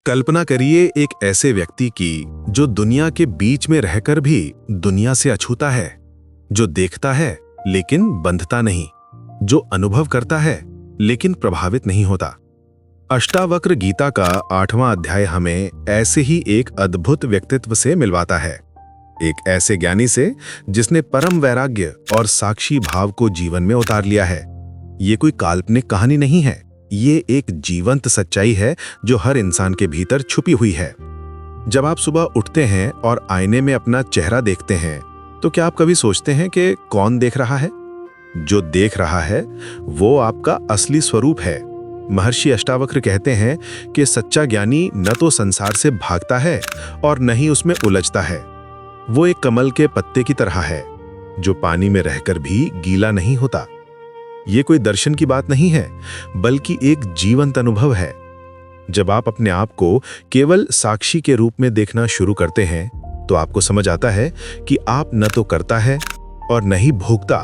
कल्पना करिए एक ऐसे व्यक्ति की जो दुनिया के बीच में रहकर भी दुनिया से अछूता है, जो देखता है लेकिन बंधता नहीं, जो अनुभव करता है लेकिन प्रभावित नहीं होता। अष्टावक्र गीता का 8वां अध्याय हमें ऐसे ही एक अद्भुत व्यक्तित्व से मिलवाता है, एक ऐसे ज्ञानी से जिसने परम वैराग्य और साक्षी भाव को जीवन में उतार लिया है। ये कोई काल्पनिक कहानी नहीं है, ये एक जीवंत सच्चाई है जो हर इंसान के भीतर छुपी हुई है। जब आप सुबह उठते हैं और आईने में अपना चेहरा देखते हैं तो क्या आप कभी सोचते हैं कि कौन देख रहा है? जो देख रहा है वो आपका असली स्वरूप है। महर्षि अष्टावक्र कहते हैं कि सच्चा ज्ञानी न तो संसार से भागता है और न ही उसमें उलझता है। वो एक कमल के पत्ते की तरह है जो पानी में रहकर भी गीला नहीं होता। ये कोई दर्शन की बात नहीं है, बल्कि एक जीवंत अनुभव है। जब आप अपने आप को केवल साक्षी के रूप में देखना शुरू करते हैं तो आपको समझ आता है कि आप न तो करता है और न ही भोगता,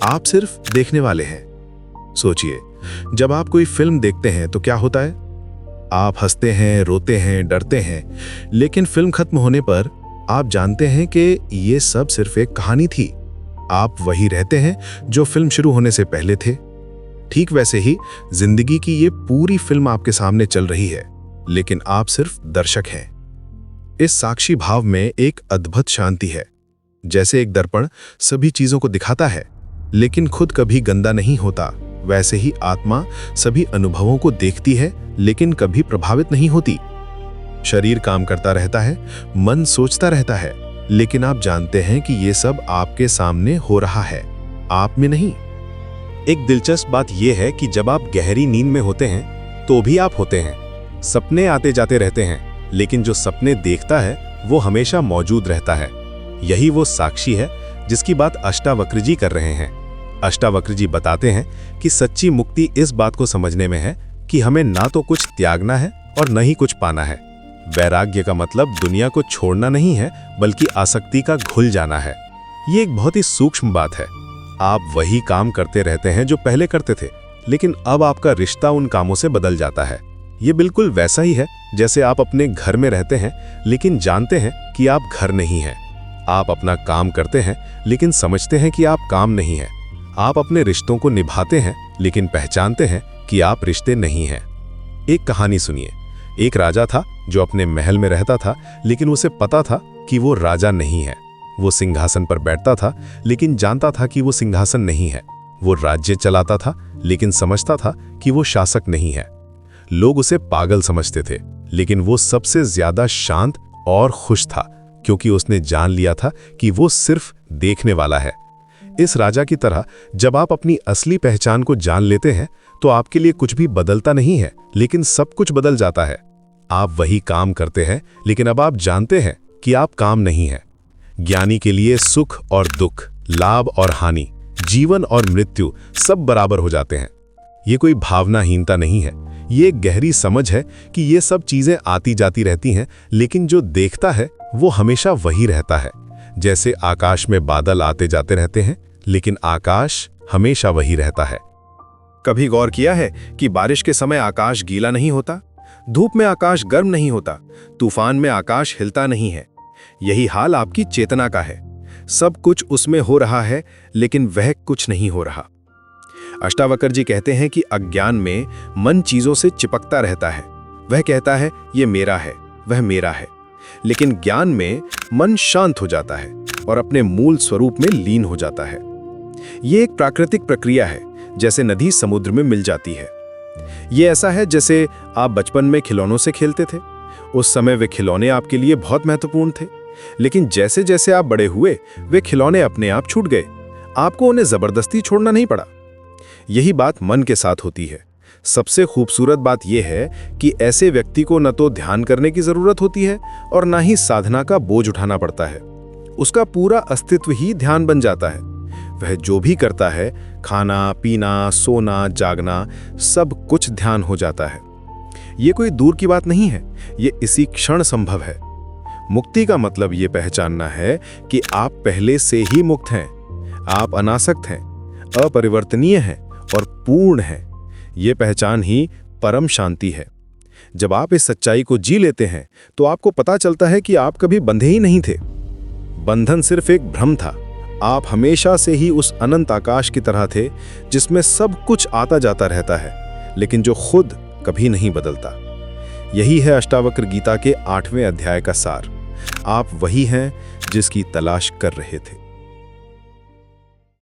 आप सिर्फ देखने वाले हैं। सोचिए, जब आप कोई फिल्म देखते हैं तो क्या होता है? आप हंसते हैं, रोते हैं, डरते हैं, लेकिन फिल्म खत्म होने पर आप जानते हैं कि ये सब सिर्फ एक कहानी थी। आप वही रहते हैं जो फिल्म शुरू होने से पहले थे। ठीक वैसे ही जिंदगी की ये पूरी फिल्म आपके सामने चल रही है, लेकिन आप सिर्फ दर्शक हैं। इस साक्षी भाव में एक अद्भुत शांति है। जैसे एक दर्पण सभी चीजों को दिखाता है लेकिन खुद कभी गंदा नहीं होता, वैसे ही आत्मा सभी अनुभवों को देखती है लेकिन कभी प्रभावित नहीं होती। शरीर काम करता रहता है, मन सोचता रहता है, लेकिन आप जानते हैं कि ये सब आपके सामने हो रहा है, आप में नहीं। एक दिलचस्प बात यह है कि जब आप गहरी नींद में होते हैं तो भी आप होते हैं। सपने आते जाते रहते हैं, लेकिन जो सपने देखता है वो हमेशा मौजूद रहता है। यही वो साक्षी है जिसकी बात अष्टावक्र जी कर रहे हैं। अष्टावक्र जी बताते हैं कि सच्ची मुक्ति इस बात को समझने में है कि हमें ना तो कुछ त्यागना है और न ही कुछ पाना है। वैराग्य का मतलब दुनिया को छोड़ना नहीं है, बल्कि आसक्ति का घुल जाना है। ये एक बहुत ही सूक्ष्म बात है। आप वही काम करते रहते हैं जो पहले करते थे, लेकिन अब आपका रिश्ता उन कामों से बदल जाता है। ये बिल्कुल वैसा ही है जैसे आप अपने घर में रहते हैं लेकिन जानते हैं कि आप घर नहीं हैं। आप अपना काम करते हैं लेकिन समझते हैं कि आप काम नहीं हैं। आप अपने रिश्तों को निभाते हैं लेकिन पहचानते हैं कि आप रिश्ते नहीं हैं। एक कहानी सुनिए। एक राजा था जो अपने महल में रहता था, लेकिन उसे पता था कि वो राजा नहीं है। वो सिंहासन पर बैठता था लेकिन जानता था कि वो सिंहासन नहीं है। वो राज्य चलाता था लेकिन समझता था कि वो शासक नहीं है। लोग उसे पागल समझते थे, लेकिन वो सबसे ज्यादा शांत और खुश था, क्योंकि उसने जान लिया था कि वो सिर्फ देखने वाला है। इस राजा की तरह जब आप अपनी असली पहचान को जान लेते हैं तो आपके लिए कुछ भी बदलता नहीं है, लेकिन सब कुछ बदल जाता है। आप वही काम करते हैं, लेकिन अब आप जानते हैं कि आप काम नहीं है। ज्ञानी के लिए सुख और दुख, लाभ और हानि, जीवन और मृत्यु सब बराबर हो जाते हैं। ये कोई भावनाहीनता नहीं है, ये एक गहरी समझ है कि ये सब चीजें आती जाती रहती हैं, लेकिन जो देखता है वो हमेशा वही रहता है। जैसे आकाश में बादल आते जाते रहते हैं, लेकिन आकाश हमेशा वही रहता है। कभी गौर किया है कि बारिश के समय आकाश गीला नहीं होता, धूप में आकाश गर्म नहीं होता, तूफान में आकाश हिलता नहीं है? यही हाल आपकी चेतना का है। सब कुछ उसमें हो रहा है, लेकिन वह कुछ नहीं हो रहा। अष्टावक्र जी कहते हैं कि अज्ञान में मन चीजों से चिपकता रहता है। वह कहता है ये मेरा है, वह मेरा है। लेकिन ज्ञान में मन शांत हो जाता है और अपने मूल स्वरूप में लीन हो जाता है। ये एक प्राकृतिक प्रक्रिया है, जैसे नदी समुद्र में मिल जाती है। ये ऐसा है जैसे आप बचपन में खिलौनों से खेलते थे। उस समय वे खिलौने आपके लिए बहुत महत्वपूर्ण थे, लेकिन जैसे जैसे आप बड़े हुए वे खिलौने अपने आप छूट गए। आपको उन्हें जबरदस्ती छोड़ना नहीं पड़ा। यही बात मन के साथ होती है। सबसे खूबसूरत बात यह है कि ऐसे व्यक्ति को न तो ध्यान करने की जरूरत होती है और न ही साधना का बोझ उठाना पड़ता है। उसका पूरा अस्तित्व ही ध्यान बन जाता है। वह जो भी करता है, खाना, पीना, सोना, जागना, सब कुछ ध्यान हो जाता है। ये कोई दूर की बात नहीं है, ये इसी क्षण संभव है। मुक्ति का मतलब ये पहचानना है कि आप पहले से ही मुक्त हैं। आप अनासक्त हैं, अपरिवर्तनीय हैं और पूर्ण हैं। ये पहचान ही परम शांति है। जब आप इस सच्चाई को जी लेते हैं तो आपको पता चलता है कि आप कभी बंधे ही नहीं थे। बंधन सिर्फ एक भ्रम था। आप हमेशा से ही उस अनंत आकाश की तरह थे जिसमें सब कुछ आता जाता रहता है, लेकिन जो खुद कभी नहीं बदलता। यही है अष्टावक्र गीता के 8वें अध्याय का सार। आप वही हैं जिसकी तलाश कर रहे थे।